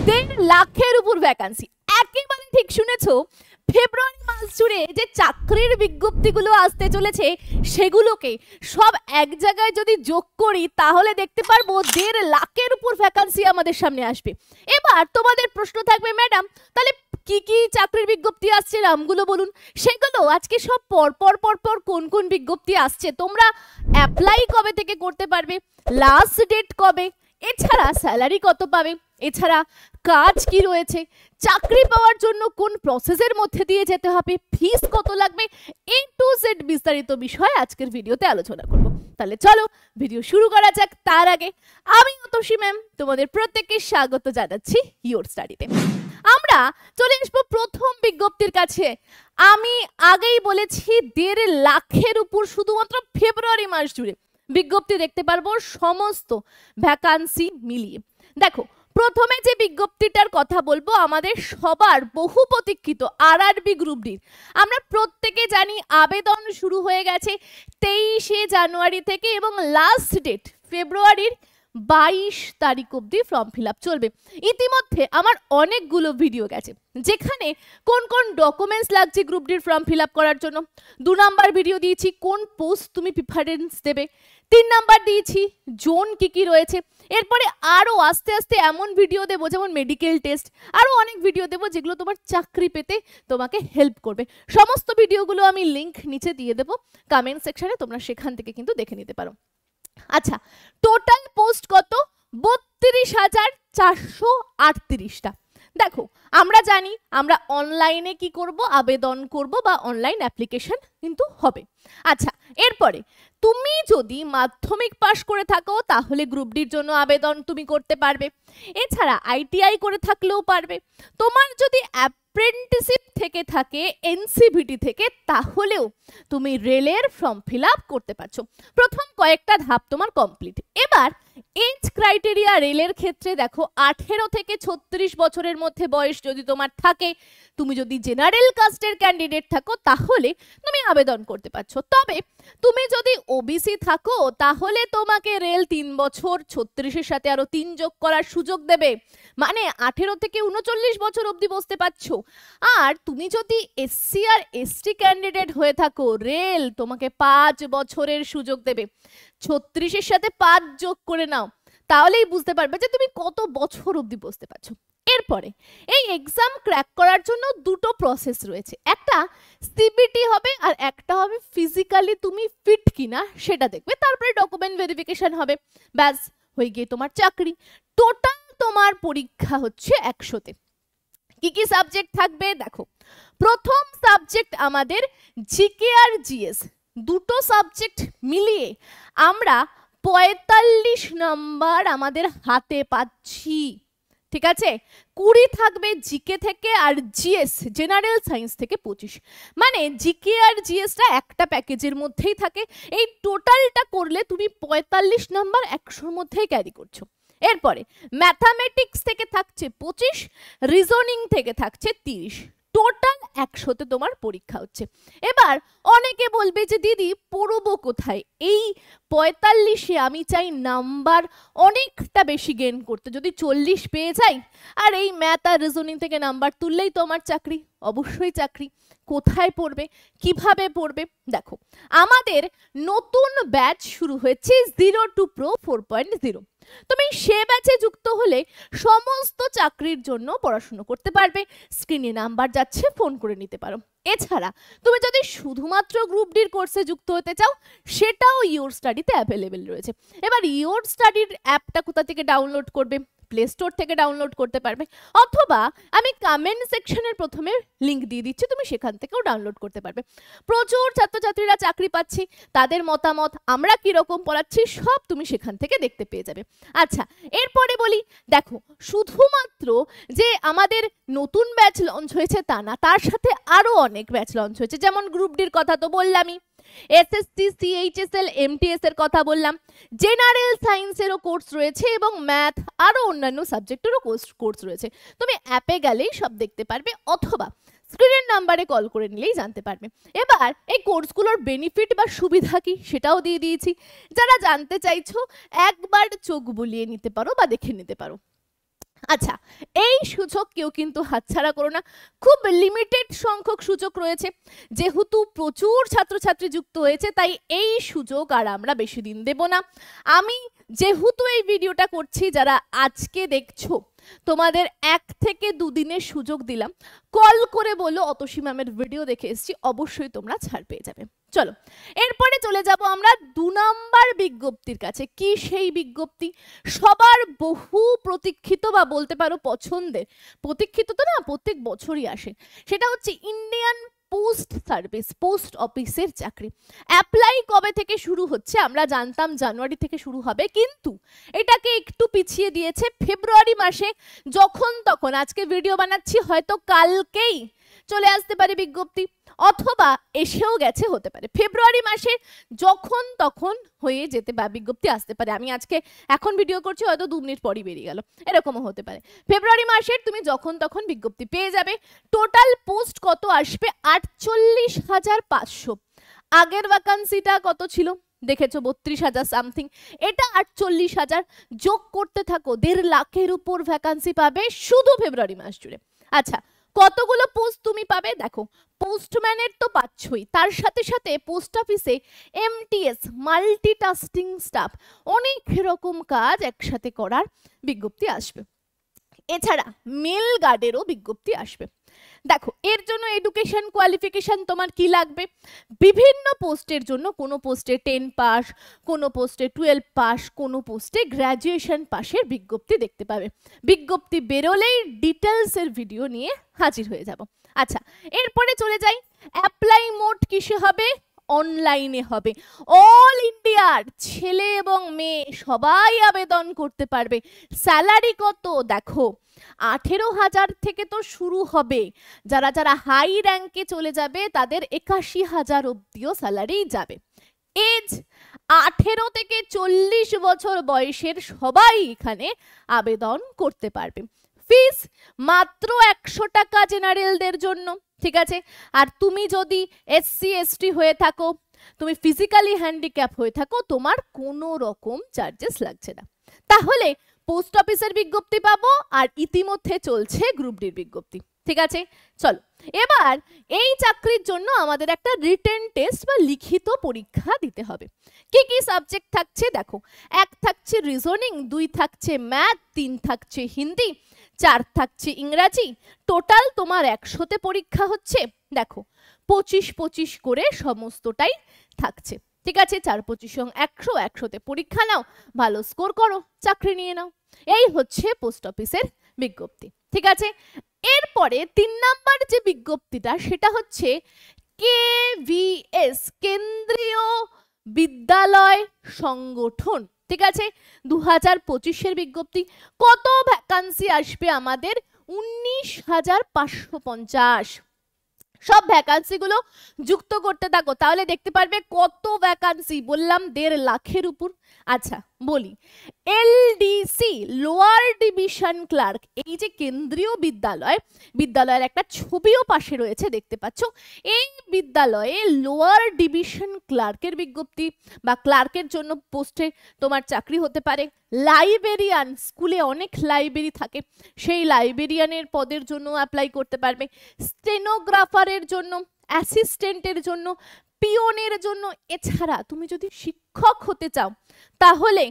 1.5 লাখের উপর ভ্যাকান্সি। একেবারে ঠিক শুনেছো, ফেব্রুয়ারি মাস জুড়ে যে চাকরির বিজ্ঞপ্তিগুলো আসতে চলেছে সেগুলোকে সব এক জায়গায় যদি যোগ করি তাহলে দেখতে পারবো 1.5 লাখের উপর ভ্যাকান্সি আমাদের সামনে আসবে। এবার তোমাদের প্রশ্ন থাকবে, ম্যাডাম তাহলে কি কি চাকরির বিজ্ঞপ্তি আসছে নামগুলো বলুন। সেগুলো আজকে সব পরপর কোন কোন বিজ্ঞপ্তি আসছে, তোমরা অ্যাপ্লাই কবে থেকে করতে পারবে, লাস্ট ডেট কবে, এছাড়া স্যালারি কত পাবে, এছাড়া কাজ কি রয়েছে, চাকরি পাওয়ার জন্য কোন প্রসেসের মধ্যে দিয়ে যেতে হবে, ফিস কত লাগবে, A to Z বিস্তারিত বিষয় আজকের ভিডিওতে আলোচনা করব। তাহলে চলো ভিডিও শুরু করা যাক। তার আগে আমি অতসী ম্যাম তোমাদের প্রত্যেককে স্বাগত জানাচ্ছি ইওর স্টাডিতে। আমরা চলে আসবো প্রথম বিজ্ঞপ্তির কাছে। আমি আগেই বলেছি 1.5 লাখের উপর শুধুমাত্র ফেব্রুয়ারি মাস জুড়ে বিজ্ঞপ্তি দেখতে পারবো সমস্ত ভ্যাকান্সি মিলিয়ে। দেখো প্রথমে যে বিজ্ঞপ্তিটার কথা বলবো আমাদের সবার বহু প্রতীক্ষিত আরআরবি গ্রুপ ডির। আমরা প্রত্যেকে জানি আবেদন শুরু হয়ে গেছে 23শে জানুয়ারি থেকে এবং লাস্ট ডেট ফেব্রুয়ারির 22 তারিখ অবধি ফর্ম ফিল আপ চলবে। ইতিমধ্যে আমার অনেকগুলো ভিডিও গেছে যেখানে কোন কোন ডকুমেন্টস লাগছে গ্রুপ ডির ফর্ম ফিল আপ করার জন্য। 2 নাম্বার ভিডিও দিয়েছি কোন পোস্ট তুমি প্রিফারেন্স দেবে, 3 নাম্বার দিয়েছি জোন কি কি রয়েছে। এরপরে আরও আস্তে আস্তে এমন ভিডিও দেবো যেমন মেডিকেল টেস্ট, আরও অনেক ভিডিও দেবো যেগুলো তোমার চাকরি পেতে তোমাকে হেল্প করবে। সমস্ত ভিডিওগুলো আমি লিঙ্ক নিচে দিয়ে দেবো কমেন্ট সেকশনে, তোমরা সেখান থেকে কিন্তু দেখে নিতে পারো। আচ্ছা, টোটাল পোস্ট কত? 32,438টা। দেখো আমরা জানি আমরা অনলাইনে কি করব, আবেদন করব বা অনলাইন অ্যাপ্লিকেশন কিন্তু হবে। আচ্ছা, এরপরে তুমি যদি মাধ্যমিক পাশ করে থাকো তাহলে গ্রুপ ডির জন্য আবেদন তুমি করতে পারবে, এছাড়া আইটিআই করে থাকলেও পারবে। তোমার যদি অ্যাপ্রেন্টিসশিপ থেকে থাকে এনসিভিটি থেকে তাহলেও তুমি রেলের ফর্ম ফিল আপ করতে পারছো। প্রথম কয়েকটা ধাপ তোমার কমপ্লিট। এবার এজ ক্রাইটেরিয়া রেলের ক্ষেত্রে দেখো 18 থেকে 36 বছরের মধ্যে বয়স যদি তোমার থাকে, তুমি যদি জেনারেল কাস্টের ক্যান্ডিডেট থাকো তাহলে তুমি আবেদন করতে পারছো। তবে তুমি যদি ওবিসি থাকো তাহলে তোমাকে রেল 3 বছর 36-এর সাথে আরো 3 যোগ করার সুযোগ দেবে, মানে 18 থেকে 39 বছর অবধি বসতে পারছো। আর তুমি যদি এসসি আর এসটি ক্যান্ডিডেট হয়ে থাকো রেল তোমাকে 5 বছরের সুযোগ দেবে। 36-এর সাথে 5 যোগ করে নাও তাহলেই বুঝতে পারবে যে তুমি কত বছর অবধি বসতে পারছো। এরপরে এই এক্সাম ক্র্যাক করার জন্য 2টো প্রসেস রয়েছে, একটা সিবিটি হবে আর একটা হবে ফিজিক্যালি তুমি ফিট কিনা সেটা দেখবে, তারপরে ডকুমেন্ট ভেরিফিকেশন হবে, ব্যাস হয়ে গিয়ে তোমার চাকরি। টোটাল তোমার পরীক্ষা হচ্ছে 100তে। কি কি সাবজেক্ট থাকবে দেখো, প্রথম সাবজেক্ট আমাদের জিকে আর জিএস, 2টো সাবজেক্ট মিলিয়ে আমরা 45 নাম্বার আমাদের হাতে পাচ্ছি। ঠিক আছে, 20 থাকবে জিকে থেকে আর জিএস জেনারেল সায়েন্স থেকে 25, মানে জিকে আর জিএসটা একটা প্যাকেজের মধ্যেই থাকে। এই টোটালটা করলে তুমি 45 নাম্বার 100-র মধ্যেই ক্যারি করছো। এরপরে ম্যাথামেটিক্স থেকে থাকছে 25, রিজনিং থেকে থাকছে 30, টোটাল 100তে তোমার পরীক্ষা হচ্ছে। এবার অনেকে বলবে যে দিদি পড়বো কোথায়, এই 45-এ আমি চাই নাম্বার অনেকটা বেশি গেইন করতে, যদি 40 পেয়ে যাই আর এই ম্যাথ আর রিজনিং থেকে নাম্বার তুললেই তোমার চাকরি। অবশ্যই চাকরি। কোথায় পড়বে, কিভাবে পড়বে? দেখো আমাদের নতুন ব্যাচ শুরু হয়েছে 0 to Pro 4.0। তুমি সে ব্যাচে যুক্ত হলে সমস্ত চাকরির জন্য পড়াশোনা করতে পারবে। স্ক্রিনে নাম্বার যাচ্ছে, ফোন করে নিতে পারো। এছাড়া তুমি যদি শুধুমাত্র গ্রুপ ডির কোর্সে যুক্ত হতে চাও সেটাও ইওর স্টাডিতে অ্যাভেলেবেল রয়েছে। এবার ইওর স্টাডির অ্যাপটা কোথা থেকে ডাউনলোড করবে? প্লে স্টোর থেকে ডাউনলোড করতে পারবে, অথবা আমি কমেন্ট সেকশনের প্রথমে লিংক দিয়ে দিচ্ছি, তুমি সেখান থেকেও ডাউনলোড করতে পারবে। প্রচুর ছাত্রছাত্রীরা চাকরি পাচ্ছে, তাদের মতামত, আমরা কিরকম পড়াচ্ছি সব তুমি সেখান থেকে দেখতে পেয়ে যাবে। আচ্ছা, এরপরে বলি, দেখো শুধুমাত্র যে আমাদের নতুন ব্যাচ লঞ্চ হয়েছে তা না, তার সাথে আরো অনেক ব্যাচ লঞ্চ হয়েছে। যেমন গ্রুপ ডির কথা তো বললামই, এসএসসি, সিএইচএসএল, এমটিএস এর কথা বললাম, জেনারেল সায়েন্সেরও কোর্স রয়েছে এবং ম্যাথ আরো অন্যান্য সাবজেক্টেরও কোর্স রয়েছে। তুমি অ্যাপে গেলেই সব দেখতে পারবে, অথবা স্ক্রিনের নাম্বারে কল করে নিলেই জানতে পারবে। এবার এই কোর্সগুলোর বেনিফিট বা সুবিধা কি সেটাও দিয়ে দিয়েছি, যারা জানতে চাইছো একবার চোখ বুলিয়ে নিতে পারো বা দেখে নিতে পারো। আচ্ছা, এই সুযোগ কেউ কিন্তু হাতছাড়া করো না, খুব লিমিটেড সংখ্যক সুযোগ রয়েছে, যেহেতু প্রচুর ছাত্রছাত্রী যুক্ত হয়েছে তাই এই সুযোগ আর আমরা বেশি দিন দেব না। আমি যেহেতু এই ভিডিওটা করছি, যারা আজকে দেখছো তোমাদের 1 থেকে 2 দিনের সুযোগ দিলাম, কল করে বলো অতসী ম্যামের ভিডিও দেখে এসেছি, অবশ্যই তোমরা ছাড় পেয়ে যাবে। চলো এরপরে চলে যাব আমরা 2 নম্বর বিজ্ঞপ্তির কাছে। কি সেই বিজ্ঞপ্তি? সবার বহু প্রতীক্ষিত বা বলতে পারো পছন্দের, প্রতীক্ষিত তো না, প্রত্যেক বছরই আসে, সেটা হচ্ছে ইন্ডিয়ান পোস্ট সার্ভিস, পোস্ট অফিসের চাকরি। অ্যাপ্লাই কবে থেকে শুরু হচ্ছে? আমরা জানতাম জানুয়ারি থেকে শুরু হবে, কিন্তু এটাকে একটু পিছিয়ে দিয়েছে ফেব্রুয়ারি মাসে। যখন তখন, আজকে ভিডিও বানাচ্ছি হয়তো কালকেই চলে আসতে পারে বিজ্ঞপ্তি, অথবা এসেও গেছে হতে পারে। ফেব্রুয়ারি মাসে যখন তখন হয়ে যেতে বা বিজ্ঞপ্তি আসতে পারে। আমি আজকে এখন ভিডিও করছি, হয়তো 2 মিনিট পরই বেরিয়ে গেল, এরকমও হতে পারে। ফেব্রুয়ারি মাসের তুমি যখন তখন বিজ্ঞপ্তি পেয়ে যাবে। টোটাল পোস্ট কত আসবে? 48,500। আগের ভ্যাকান্সিটা কত ছিল দেখেছো? 32,000 সামথিং, এটা 48,000, যোগ করতে থাকো, 1.5 লাখের উপর ভ্যাকান্সি পাবে শুধু ফেব্রুয়ারি মাস জুড়ে। আচ্ছা, কতগুলো পোস্ট তুমি পাবে? দেখো, পোস্টম্যানের তো পাচ্ছই, তার সাথে সাথে পোস্ট অফিসে এমটিএস, মাল্টিটাস্কিং স্টাফ, অনেক রকম কাজ একসাথে করার বিজ্ঞপ্তি আসবে। এছাড়া মেল গার্ডেরও বিজ্ঞপ্তি আসবে। দেখো, এর জন্য এডুকেশন কোয়ালিফিকেশন তোমার কি লাগবে? বিভিন্ন পোস্টের জন্য কোনো পোস্টে 10 পাস, কোনো পোস্টে 12 পাস, কোনো পোস্টে গ্র্যাজুয়েশন পাসের বিজ্ঞপ্তি দেখতে পাবে। বিজ্ঞপ্তি বেরোলেই ডিটেলসের ভিডিও নিয়ে হাজির হয়ে যাব। আচ্ছা, এরপরে চলে যাই, অ্যাপ্লাই মোড কিসে হবে? অনলাইনে হবে। অল ইন্ডিয়ার ছেলে এবং মেয়ে সবাই আবেদন করতে পারবে। স্যালারি কত? দেখো, 18,000 থেকে তো শুরু হবে, যারা যারা হাই র্যাঙ্কে চলে যাবে তাদের 81,000 অব্দিও স্যালারি যাবে। এজ 18 থেকে 40 বছর বয়সের সবাই এখানে আবেদন করতে পারবে। ফিস মাত্র 100 টাকা জেনারেলদের জন্য, ঠিক আছে? আর তুমি যদি এসসি এসটি হয়ে থাকো, তুমি ফিজিক্যালি হ্যান্ডিক্যাপ হয়ে থাকো, তোমার কোনো রকম চার্জেস লাগছে না। তাহলে পোস্ট অফিসের বিজ্ঞপ্তি পাবো, আর ইতিমধ্যে চলছে গ্রুপ ডির বিজ্ঞপ্তি, ঠিক আছে? চলো এবার এই চাকরির জন্য আমাদের একটা রিটেন টেস্ট বা লিখিত পরীক্ষা দিতে হবে। কি কি সাবজেক্ট থাকছে? দেখো, 1 থাকছে রিজনিং, 2 থাকছে ম্যাথ, 3 থাকছে হিন্দি, 4 থাকছে ইংরাজি। টোটাল তোমার 100তে পরীক্ষা হচ্ছে। দেখো, 25-25 করে সমস্তটাই থাকছে, ঠিক আছে? 4-25 100, 100তে পরীক্ষা নাও, ভালো স্কোর করো, চাকরি নিয়ে নাও। এই হচ্ছে পোস্ট অফিসের বিজ্ঞপ্তি, ঠিক আছে? এরপরে 3 নাম্বার যে বিজ্ঞপ্তিটা, সেটা হচ্ছে কেভিএস, কেন্দ্রীয় বিদ্যালয় সংগঠন, ঠিক আছে? 2025-এর বিজ্ঞপ্তি। কত ভ্যাকান্সি আসবে আমাদের? 19,550। সব ভ্যাকান্সি গুলো যুক্ত করতে থাকো, তাহলে দেখতে পারবে কত ভ্যাকান্সি। বললাম 1.5 লাখের উপর। আচ্ছা বলি, এলডিসি, লোয়ার ডিভিশন ক্লার্ক, এই যে কেন্দ্রীয় বিদ্যালয়, বিদ্যালয়ের একটা ছবিও পাশে রয়েছে, দেখতে পাচ্ছ। এই বিদ্যালয়ে লোয়ার ডিভিশন ক্লার্কের বিজ্ঞপ্তি বা ক্লার্কের জন্য পোস্টে তোমার চাকরি হতে পারে। লাইব্রেরিয়ান, স্কুলে অনেক লাইব্রেরি থাকে, সেই লাইব্রেরিয়ানের পদের জন্য অ্যাপ্লাই করতে পারবে। স্টেনোগ্রাফারের জন্য, অ্যাসিস্ট্যান্টের জন্য, পিওনের জন্য। এছাড়া তুমি যদি শিক্ষক হতে চাও তাহলে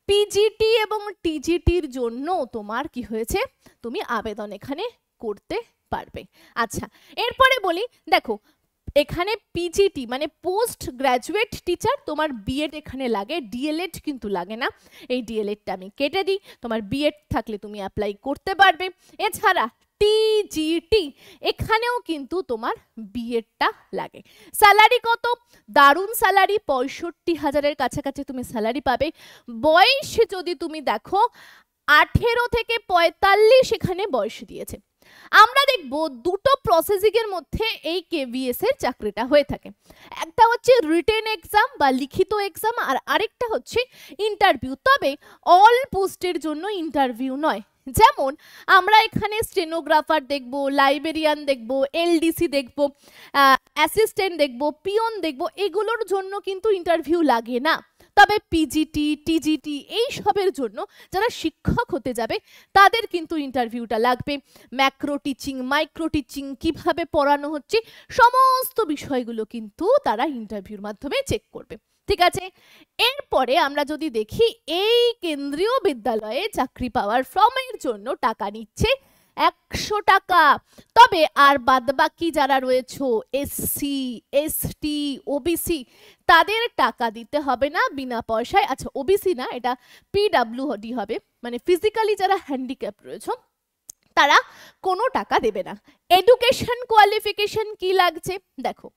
পিজিটি এবং টিজিটির জন্য তোমার কি হয়েছে, তুমি আবেদন এখানে করতে পারবে। আচ্ছা, এরপরে বলি, দেখো এখানে পিজিটি মানে পোস্ট গ্র্যাজুয়েট টিচার, তোমার বিএড এখানে লাগে, ডিএলএড কিন্তু লাগে না। এই ডিএলএডটা আমি কেটে দিই, তোমার বিএড থাকলে তুমি অ্যাপ্লাই করতে পারবে। এছাড়া টিজিটি, এখানেও কিন্তু তোমার বিএডটা লাগে। স্যালারি কত? দারুণ স্যালারি, 65,000-এর কাছাকাছি তুমি স্যালারি পাবে। বয়স যদি তুমি দেখো, 18 থেকে 45 এখানে বয়স দিয়েছে। আমরা দেখব দুটো প্রসেসিং এর মধ্যে এই কেভিএস এর চাকরিটা হয়ে থাকে। একটা হচ্ছে রিটেন এক্সাম বা লিখিত এক্সাম, আর আরেকটা হচ্ছে ইন্টারভিউ। তবে অল পোস্টের জন্য ইন্টারভিউ নয়। যেমন আমরা এখানে স্টেনোগ্রাফার দেখব, লাইব্রেরিয়ান দেখব, এলডিসি দেখব, অ্যাসিস্ট্যান্ট দেখব, পিয়ন দেখব, এগুলোর জন্য কিন্তু ইন্টারভিউ লাগে না। তবে পিজিটি টিজিটি এই সবের জন্য যারা শিক্ষক হতে যাবে তাদের কিন্তু ইন্টারভিউটা লাগবে। ম্যাক্রো টিচিং, মাইক্রো টিচিং, কিভাবে পড়ানো হচ্ছে সমস্ত বিষয়গুলো কিন্তু তারা ইন্টারভিউর মাধ্যমে চেক করবে। ঠিক আছে, এরপরে আমরা যদি দেখি এই কেন্দ্রীয় বিদ্যালয়ে চাকরি পাওয়ার ফর্মের জন্য টাকা নিচ্ছে 100 টাকা। তবে আর বাদবাকি যারা রয়েছে এসসি এসটি ওবিসি তাদের টাকা দিতে হবে না বিনা পয়সায়। আচ্ছা ওবিসি না, এটা পিডব্লিউডি হবে, মানে ফিজিক্যালি যারা হ্যান্ডিক্যাপ রয়েছে তারা কোনো টাকা দেবে না। এডুকেশন কোয়ালিফিকেশন কি লাগছে দেখো,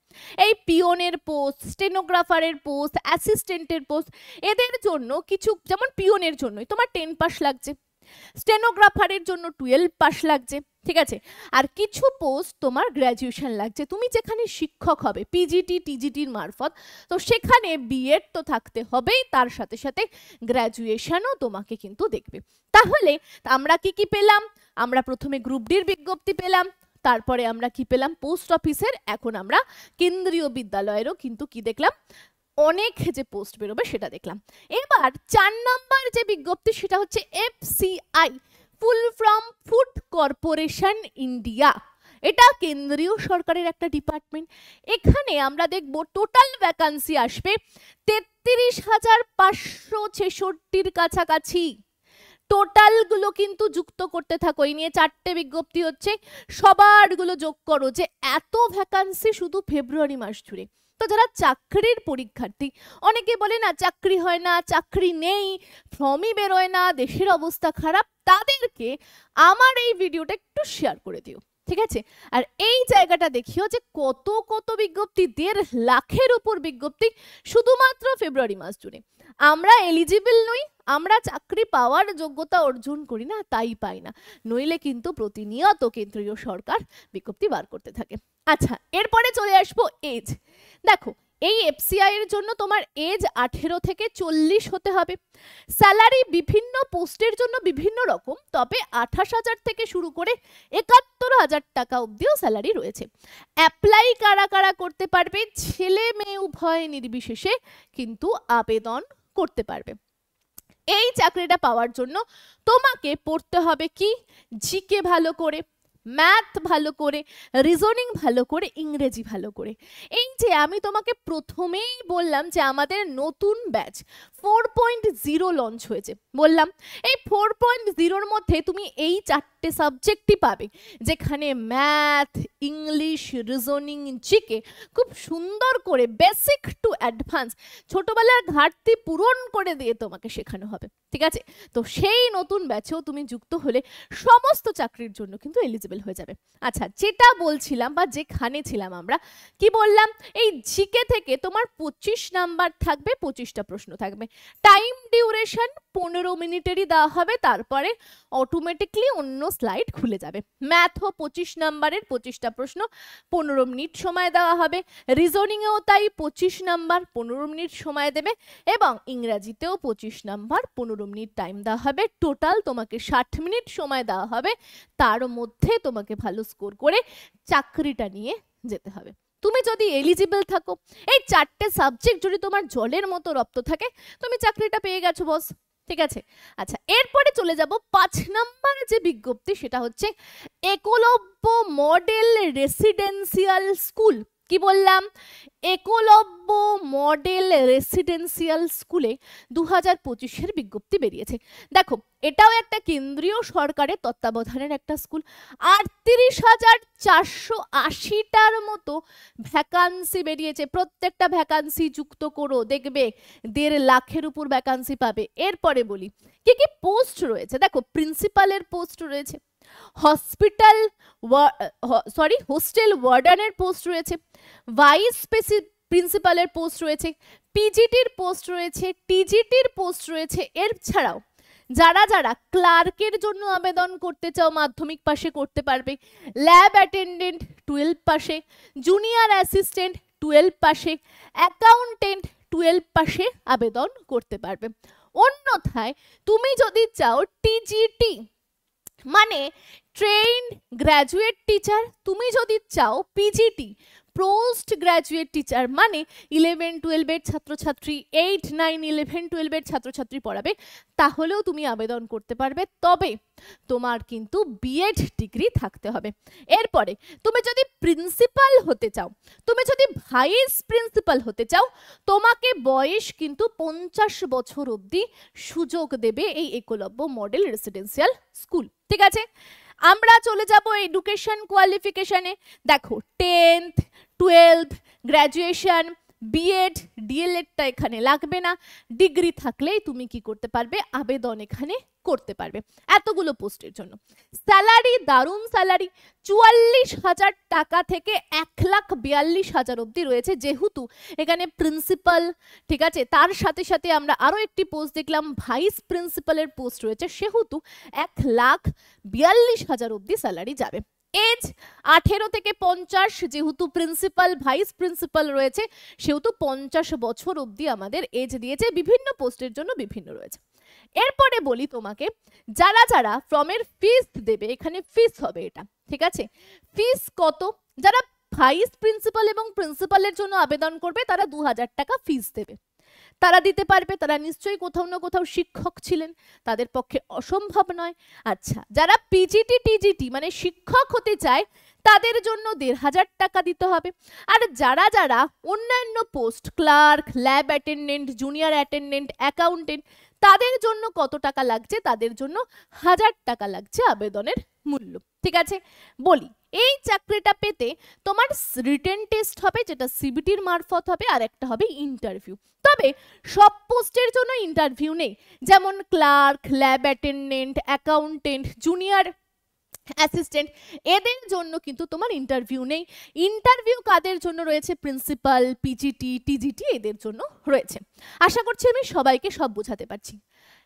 এই পিওনের পোস্ট, স্টেনোগ্রাফারের পোস্ট, অ্যাসিস্ট্যান্টের পোস্ট, এদের জন্য কিছু, যেমন পিওনের জন্যই তোমার 10 পাস লাগছে, স্টেনোগ্রাফারের জন্য 12 পাস লাগছে। ঠিক আছে, আর কিছু পোস্ট তোমার গ্র্যাজুয়েশন লাগছে। তুমি যেখানে শিক্ষক হবে পিজিটি টিজিটির মারফত, তো সেখানে বিএড তো থাকতে হবেই, তার সাথে সাথে গ্র্যাজুয়েশনও তোমাকে কিন্তু দেখবে। তাহলে আমরা কি কি পেলাম? আমরা প্রথমে গ্রুপ ডির বিজ্ঞপ্তি পেলাম, তারপরে আমরা কি পেলাম পোস্ট অফিসের, এখন আমরা কেন্দ্রীয় বিদ্যালয়েরও কিন্তু কি দেখলাম অনেক যে পোস্ট বেরোবে সেটা দেখলাম। এবার 4 নম্বর যে বিজ্ঞপ্তি সেটা হচ্ছে FCI, full from food corporation India. এটা কেন্দ্রীয় সরকারের একটা ডিপার্টমেন্ট। এখানে আমরা দেখব টোটাল ভ্যাকান্সি আসবে 33,566-র কাছাকাছি। টোটাল গুলো কিন্তু যুক্ত করতে থাকো, এই নিয়ে 4টে বিজ্ঞপ্তি হচ্ছে, সবার গুলো যোগ করো যে এত ভ্যাকান্সি শুধু ফেব্রুয়ারি মাস জুড়ে। তো যারা চাকরির পরীক্ষার্থী, অনেকে বলে না চাকরি হয় না, চাকরি নেই, ফর্মই বেরোয় না, দেশের অবস্থা খারাপ, তাদেরকে আমার এই ভিডিওটা একটু শেয়ার করে দিও। ঠিক আছে, আর এই জায়গাটা দেখিও যে কত কত বিজ্ঞপ্তি, 1.5 লাখের উপর বিজ্ঞপ্তি শুধুমাত্র ফেব্রুয়ারি মাস জুড়ে। আমরা এলিজিবল নই, আমরা চাকরি পাওয়ার যোগ্যতা অর্জন করি না, তাই পাই না, নইলে কিন্তু প্রতিনিয়ত কেন্দ্রীয় সরকার বিজ্ঞপ্তি বার করতে থাকে। আচ্ছা এরপরে চলে আসবো এজ। দেখো এই এফসিআই এর জন্য তোমার এজ 18 থেকে 40 হতে হবে। স্যালারি বিভিন্ন পোস্টের জন্য বিভিন্ন রকম, তবে 28,000 থেকে শুরু করে 71,000 টাকা অবধিও স্যালারি রয়েছে। অ্যাপ্লাই কারা কারা করতে পারবে? ছেলে মেয়ে উভয় নির্বিশেষে কিন্তু আবেদন করতে পারবে। এই চাকরিটা পাওয়ার জন্য তোমাকে পড়তে হবে কি, জিকে ভালো করে, ম্যাথ ভালো করে, রিজনিং ভালো করে, ইংরেজি ভালো করে। এই যে আমি তোমাকে প্রথমেই বললাম যে আমাদের নতুন ব্যাচ 4.0 লঞ্চ হয়েছে, বললাম এই 4.0-র মধ্যে তুমি এই 4টে সাবজেক্টই পাবে, যেখানে ম্যাথ, ইংলিশ, রিজনিং, জিকে খুব সুন্দর করে বেসিক টু অ্যাডভান্স ছোটবেলার ঘাটতি পূরণ করে দিয়ে তোমাকে শেখানো হবে। ঠিক আছে, তো সেই নতুন ব্যাচেও তুমি যুক্ত হলে সমস্ত চাকরির জন্য কিন্তু এলিজিবল হয়ে যাবে। আচ্ছা যেটা বলছিলাম বা যেখানে ছিলাম আমরা, কি বললাম, এই জিকে থেকে তোমার 25 নাম্বার থাকবে, 25টা প্রশ্ন থাকবে, টাইম ডিউরেশন 15 মিনিটেরই দেওয়া হবে, তারপরে অটোমেটিকলি অন্য স্লাইড খুলে যাবে। ম্যাথও 25 নাম্বারের, 25টা প্রশ্ন, 15 মিনিট সময় দেওয়া হবে। রিজনিংয়েও তাই 25 নাম্বার, 15 মিনিট সময় দেবে, এবং ইংরাজিতেও 25 নাম্বার, 15 মিনিট টাইম দেওয়া হবে। টোটাল তোমাকে 60 মিনিট সময় দেওয়া হবে, তার মধ্যে তোমাকে ভালো স্কোর করে চাকরিটা নিয়ে যেতে হবে। তুমি যদি এলিজিবল থাকো, এই 4টে সাবজেক্ট যদি তোমার জলের মতো রপ্ত থাকে, তুমি চাকরিটা পেয়ে গেছো বস। ঠিক আছে, আচ্ছা এরপরে চলে যাব 5 নম্বর যে বিজ্ঞপ্তি, সেটা হচ্ছে একলব্য মডেল রেসিডেন্সিয়াল স্কুল। কি বললাম, একলব্য মডেল রেসিডেন্সিয়াল স্কুলে 2025-এর বিজ্ঞপ্তি বেরিয়েছে। দেখো এটাও একটা কেন্দ্রীয় সরকারের তত্ত্বাবধানের একটা স্কুল। 38,480টার মতো ভ্যাকান্সি বেরিয়েছে, প্রত্যেকটা ভ্যাকান্সি যুক্ত করো, দেখবে 1.5 লাখের উপর ভ্যাকান্সি পাবে। এরপরে বলি কি কি পোস্ট রয়েছে। দেখো প্রিন্সিপালের পোস্ট রয়েছে, হোস্টেল ওয়ার্ডানের পোস্ট রয়েছে, ভাইস প্রিন্সিপালের পোস্ট রয়েছে, পিজিটির পোস্ট রয়েছে, টিজিটির পোস্ট রয়েছে। এর ছাড়াও যারা যারা ক্লার্কের জন্য আবেদন করতে চাও মাধ্যমিক পাশে করতে পারবে, ল্যাব অ্যাটেন্ডেন্ট 12 পাশে, জুনিয়র অ্যাসিস্ট্যান্ট 12 পাশে, অ্যাকাউন্টেন্ট 12 পাশে আবেদন করতে পারবে। অন্যথায় তুমি যদি চাও টিজিটি মানে ট্রেইনড গ্র্যাজুয়েট টিচার, তুমি যদি চাও পিজিটি পোস্ট গ্র্যাজুয়েট টিচার মানে 11-12 এর ছাত্রছাত্রী, 8-9-11-12 এর ছাত্রছাত্রী পড়াবে, তাহলেও তুমি আবেদন করতে পারবে। তবে তোমার কিন্তু বিএড ডিগ্রি থাকতে হবে। এরপরে তুমি যদি প্রিন্সিপাল হতে চাও, তুমি যদি ভাইস প্রিন্সিপাল হতে চাও, তোমাকে বয়স কিন্তু 50 বছর অবধি সুযোগ দেবে এই একলব্য মডেল রেসিডেন্সিয়াল স্কুল। ঠিক আছে, আমরা চলে যাব এডুকেশন কোয়ালিফিকেশনে। দেখো 10th 12th গ্র্যাজুয়েশন, বিএড, ডিএলএডটা এখানে লাগবে না, ডিগ্রি থাকলেই তুমি কি করতে পারবে, আবেদন এখানে করতে পারবে এতগুলো পোস্টের জন্য। স্যালারি দারুণ স্যালারি, 44,000 টাকা থেকে 1,42,000 অবধি রয়েছে, যেহেতু এখানে প্রিন্সিপাল, ঠিক আছে, তার সাথে সাথে আমরা আরো একটি পোস্ট দেখলাম ভাইস প্রিন্সিপালের পোস্ট রয়েছে, সেহেতু 1,42,000 অবধি স্যালারি যাবে। এজ 18 থেকে 50, যেহেতু প্রিন্সিপাল ভাইস প্রিন্সিপাল রয়েছে সেহেতু 50 বছর অবধি আমাদের এজ দিয়েছে, বিভিন্ন পোস্টের জন্য বিভিন্ন রয়েছে। এরপরে বলি তোমাকে, যারা যারা ফর্মের ফিস দেবে, এখানে ফিস হবে এটা, ঠিক আছে, ফিস কত, যারা ভাইস প্রিন্সিপাল এবং প্রিন্সিপালের জন্য আবেদন করবে তারা 2000 টাকা ফিস দেবে, তারা দিতে পারবে, তারা নিশ্চয়ই কোথাও না কোথাও শিক্ষক ছিলেন, তাদের পক্ষে অসম্ভব নয়। আচ্ছা, যারা পিজিটি টিজিটি মানে শিক্ষক হতে চায় তাদের জন্য 1500 টাকা দিতে হবে। আর যারা যারা অন্যান্য post, clerk, lab attendant, junior attendant, accountant, তাদের জন্য কত টাকা লাগছে, তাদের জন্য 1000 টাকা লাগছে আবেদনের মূল্য। ঠিক আছে, বলি এই চাকরিটা পেতে তোমার রিটেন টেস্ট হবে, যেটা সিবিটির মারফত হবে, আর একটা হবে ইন্টারভিউ। তবে সব পোস্টের জন্য ইন্টারভিউ নেই, যেমন clerk, lab attendant, accountant, junior assistant, এদের জন্য কিন্তু তোমার ইন্টারভিউ নেই। ইন্টারভিউ কাদের জন্য রয়েছে, প্রিন্সিপাল, পিজিটি, টিজিটি, এদের জন্য রয়েছে। আশা করছি আমি সবাইকে সব বোঝাতে পারছি।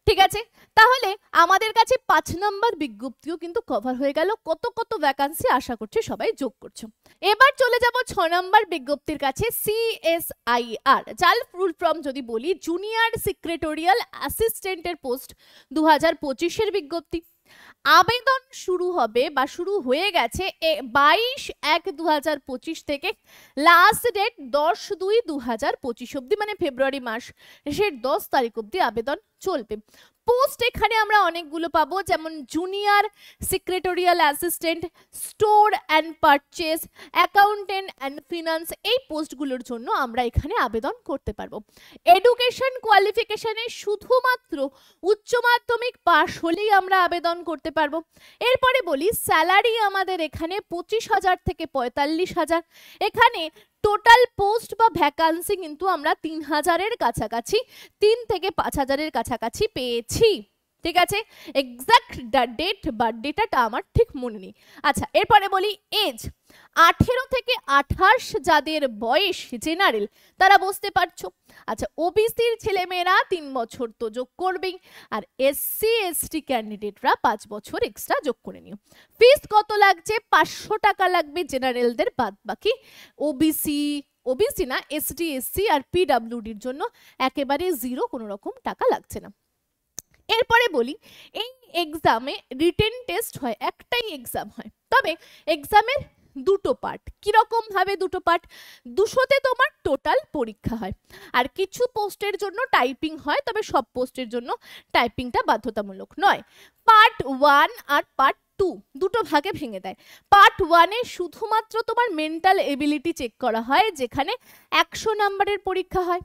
ঠিক আছে, তাহলে আমাদের কাছে 5 নম্বর বিজ্ঞপ্তিও কিন্তু কভার হয়ে গেল। কত কত ভ্যাকান্সি আশা করছি সবাই যোগ করছো। এবার চলে যাব 6 নম্বর বিজ্ঞপ্তির কাছে, CSIR, যার ফুল ফর্ম যদি বলি জুনিয়র সেক্রেটারিয়াল অ্যাসিস্ট্যান্টের পোস্ট, 2025 এর বিজ্ঞপ্তি। আবেদন শুরু হবে বা শুরু হয়ে গেছে 22/1/2025 থেকে, লাস্ট ডেট 10/2/2025 অবধি, মানে ফেব্রুয়ারি মাস সে 10 তারিখ অবধি আবেদন চলবে। পোস্ট এখানে আমরা অনেকগুলো পাবো, যেমন junior secretarial assistant, store and purchase, accountant and finance, এই পোস্টগুলোর জন্য আমরা এখানে আবেদন করতে পারবো। এডুকেশন কোয়ালিফিকেশনে শুধুমাত্র উচ্চ মাধ্যমিক পাস হলেই আমরা আবেদন করতে পারবো। এরপরে বলি স্যালারি আমাদের এখানে 25,000 থেকে 45,000। এখানে টোটাল পোস্ট বা ভ্যাকান্সি কিন্তু আমরা 3000-এর কাছাকাছি, 3 থেকে 5000-এর কাছাকাছি পেয়েছি। ঠিক আছে, এক্সাক্ট ডেট বা ডেটাটা আমার ঠিক মনে নেই। আচ্ছা, এরপরে বলি এজ 18 থেকে 28 যাদের বয়স জেনারেল তারা বসতে পারছো। আচ্ছা, ওবিসির ছেলেমেয়েরা 3 বছর তো যোগ করবেই, আর এসসি এসটি ক্যান্ডিডেটরা 5 বছর এক্সট্রা যোগ করে নিও। ফিস কত লাগছে, 500 টাকা লাগবে জেনারেলদের, বাদ বাকি ওবিসি না, এসটি এসসি আর পিডব্লিউডির জন্য একেবারে জিরো, কোনো রকম টাকা লাগছে না। এরপরে বলি এই এক্সামে রিটেন টেস্ট হয়, একটাই এক্সাম হয়, তবে এক্সামের দুটো পার্ট। কিরকম ভাবে দুটো পার্ট, 200তে তোমার টোটাল পরীক্ষা হয়, আর কিছু পোস্টের জন্য টাইপিং হয়, তবে সব পোস্টের জন্য টাইপিংটা বাধ্যতামূলক নয়। পার্ট 1 আর পার্ট 2 দুটো ভাগে ভেঙে দেয়। পার্ট 1-এ শুধুমাত্র তোমার মেন্টাল এবিলিটি চেক করা হয়, যেখানে 100 নম্বরের পরীক্ষা হয়।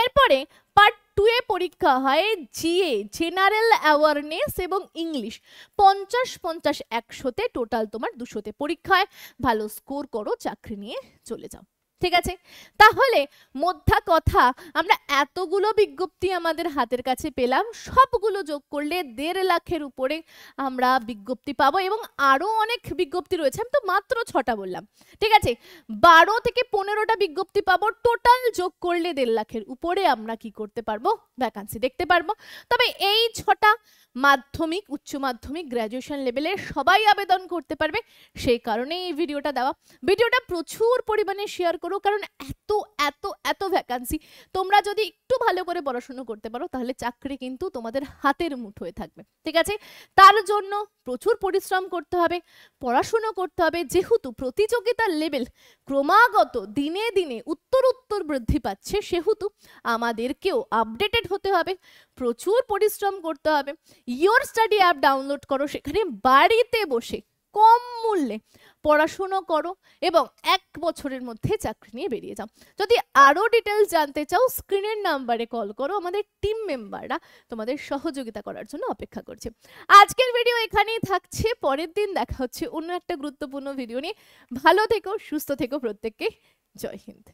এরপরে পার্ট 2-এ পরীক্ষা হয় জিএ, জেনারেল অ্যাওয়ারনেস এবং ইংলিশ, 50-50 100-তে, টোটাল তোমার 200-তে পরীক্ষা হয়। ভালো স্কোর করো, চাকরি নিয়ে চলে যাও। ঠিক আছে, তাহলে মোদ্দা কথা, আমরা এতগুলো বিজ্ঞপ্তি আমাদের হাতের কাছে পেলাম, সবগুলো যোগ করলে 1.5 লাখের উপরে আমরা বিজ্ঞপ্তি পাবো, এবং আরো অনেক বিজ্ঞপ্তি রয়েছে, আমি তো মাত্র 6টা বললাম। ঠিক আছে, 12 থেকে 15টা বিজ্ঞপ্তি পাবো, টোটাল যোগ করলে 1.5 লাখের উপরে আমরা কি করতে পারবো, ভ্যাকান্সি দেখতে পারবো। তবে এই 6টা মাধ্যমিক, উচ্চ মাধ্যমিক, গ্র্যাজুয়েশন লেভেলের সবাই আবেদন করতে পারবে, সেই কারণে এই ভিডিওটা দেওয়া। ভিডিওটা প্রচুর পরিমাণে শেয়ার করো, করো, কারণ এত এত এত ভ্যাকান্সি। তোমরা যদি একটু ভালো করে পড়াশোনা করতে পারো তাহলে চাকরি কিন্তু তোমাদের হাতের মুঠোয় থাকবে, ঠিক আছে? তার জন্য প্রচুর পরিশ্রম করতে হবে, পড়াশোনা করতে হবে, যেহেতু প্রতিযোগিতার লেভেল ক্রমাগত দিনে দিনে উত্তর বৃদ্ধি পাচ্ছে, সেহেতু আমাদেরকেও আপডেটেড হতে হবে, প্রচুর পরিশ্রম করতে হবে। ইয়োর স্টাডি অ্যাপ ডাউনলোড করো, সেখানে বাড়িতে বসে কম মূল্যে পড়াশুনো করো এবং 1 বছরের মধ্যে চাকরি নিয়ে বেরিয়ে যাও। যদি আরো ডিটেলস জানতে চাও স্ক্রিনের নাম্বারে কল করো, আমাদের টিম মেম্বাররা তোমাদের সহযোগিতা করার জন্য অপেক্ষা করছে। আজকের ভিডিও এখানেই থাকছে, পরের দিন দেখা হচ্ছে অন্য একটা গুরুত্বপূর্ণ ভিডিও নিয়ে। ভালো থেকো, সুস্থ থেকো প্রত্যেককে। জয় হিন্দ।